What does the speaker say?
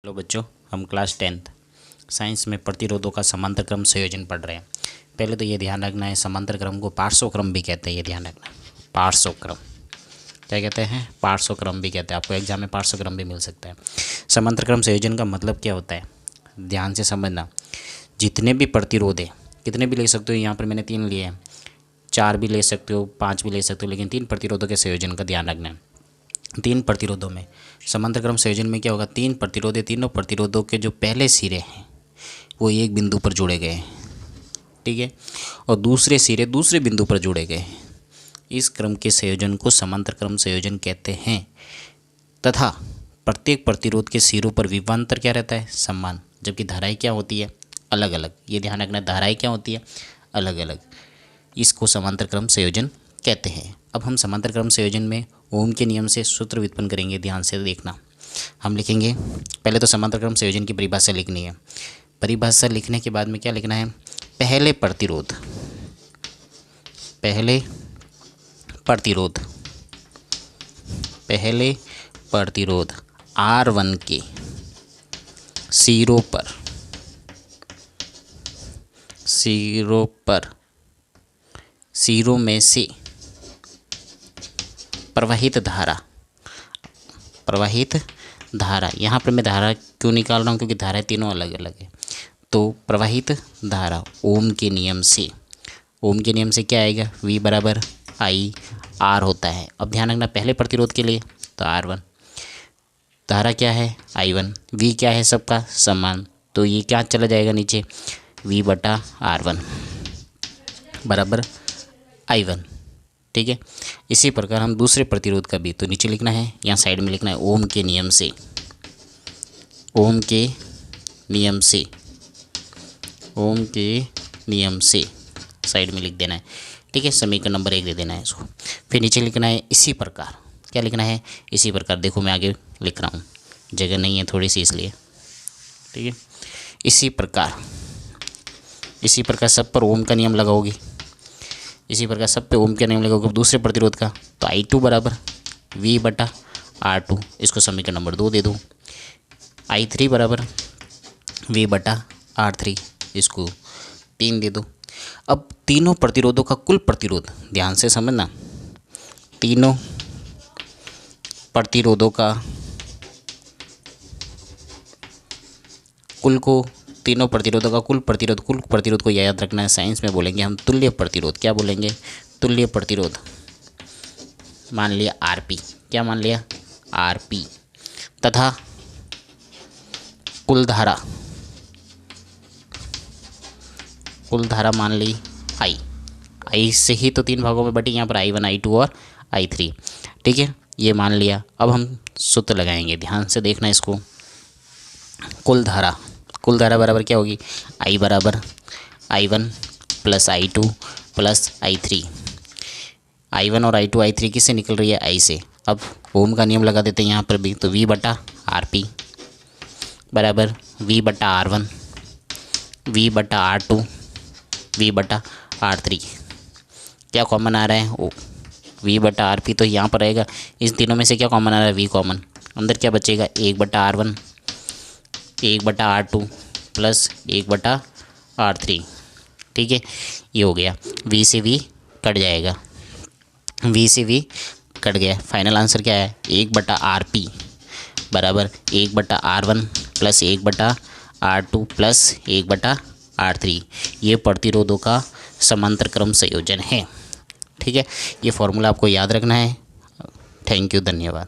Hello बच्चों, हम class 10th science में प्रतिरोधों का समांतर क्रम संयोजन पढ़ रहे हैं। पहले तो ये ध्यान रखना है, समांतर क्रम को पार्श्वक्रम भी कहते हैं। ये ध्यान रखना, पार्श्वक्रम क्या कहते हैं? पार्श्वक्रम भी कहते हैं। आपको एग्जाम में पार्श्वक्रम भी मिल सकता है। समांतर क्रम संयोजन का मतलब क्या होता है, ध्यान से समझना। जितने भी प्रतिरोध है, कितने भी ले सकते हो, यहाँ पर मैंने 3 लिए हैं, 4 भी ले सकते हो, 5 भी ले सकते हो, लेकिन 3 प्रतिरोधों के संयोजन का ध्यान रखना है। 3 प्रतिरोधों में समांतर क्रम संयोजन में क्या होगा, 3 प्रतिरोध है, तीनों प्रतिरोधों के जो पहले सिरे हैं वो एक बिंदु पर जुड़े गए हैं, ठीक है, और दूसरे सिरे दूसरे बिंदु पर जुड़े गए हैं। इस क्रम के संयोजन को समांतर क्रम संयोजन कहते हैं। तथा प्रत्येक प्रतिरोध के सिरों पर विभवांतर क्या रहता है, समान, जबकि धाराएं क्या होती है, अलग अलग। ये ध्यान रखना, धाराएं क्या होती है, अलग अलग। इसको समांतर क्रम संयोजन कहते हैं। अब हम समांतर क्रम संयोजन में ओम के नियम से सूत्र व्युत्पन्न करेंगे। ध्यान से देखना, हम लिखेंगे, पहले तो समांतर क्रम संयोजन की परिभाषा लिखनी है। परिभाषा लिखने के बाद में क्या लिखना है, पहले प्रतिरोध R1 के सिरों में से प्रवाहित धारा, यहाँ पर मैं धारा क्यों निकाल रहा हूँ, क्योंकि धाराएं तीनों अलग अलग है। तो प्रवाहित धारा ओम के नियम से क्या आएगा, V बराबर I R होता है। अब ध्यान रखना, पहले प्रतिरोध के लिए तो R1, धारा क्या है I1, V क्या है, सबका समान, तो ये क्या चला जाएगा नीचे, V बटा R1 बराबर I1, ठीक है। इसी प्रकार हम दूसरे प्रतिरोध का भी तो नीचे लिखना है, यहाँ साइड में लिखना है ओम के नियम से साइड में लिख देना है, ठीक है। समीकरण नंबर 1 दे देना है इसको। फिर नीचे लिखना है इसी प्रकार, क्या लिखना है, इसी प्रकार। देखो मैं आगे लिख रहा हूँ, जगह नहीं है थोड़ी सी इसलिए, ठीक है। इसी प्रकार सब पर ओम का नियम लगाओगे, दूसरे प्रतिरोध का तो I2 बराबर V बटा R2, इसको समीकरण नंबर 2 दे दो। I3 बराबर V बटा R3, इसको 3 दे दो। अब तीनों प्रतिरोधों का कुल प्रतिरोध, ध्यान से समझना, तीनों प्रतिरोधों का कुल प्रतिरोध को याद रखना है। साइंस में बोलेंगे हम तुल्य प्रतिरोध, क्या बोलेंगे, तुल्य प्रतिरोध। मान लिया RP, क्या मान लिया, RP, तथा कुल धारा मान ली I से ही तो 3 भागों में बटी, यहाँ पर I1, I2 और I3, ठीक है, ये मान लिया। अब हम सूत्र लगाएंगे, ध्यान से देखना इसको। कुल धारा बराबर क्या होगी, I बराबर I1 plus I2 plus I3। I1 और I2 I3 किससे निकल रही है, I से। अब ओम का नियम लगा देते हैं यहाँ पर भी, तो V बटा RP बराबर V बटा R1, V बटा R2, V बटा R3। क्या कॉमन आ रहा है, ओ V बटा RP, तो यहाँ पर रहेगा, इस तीनों में से क्या कॉमन आ रहा है, V कॉमन, अंदर क्या बचेगा, 1 बटा R1, 1 बटा R2 प्लस 1 बटा R3, ठीक है। ये हो गया, V से V कट जाएगा, फाइनल आंसर क्या है, 1 बटा RP बराबर 1 बटा R1 प्लस 1 बटा R2 प्लस 1 बटा R3। ये प्रतिरोधों का समांतर क्रम संयोजन है, ठीक है। ये फॉर्मूला आपको याद रखना है। थैंक यू, धन्यवाद।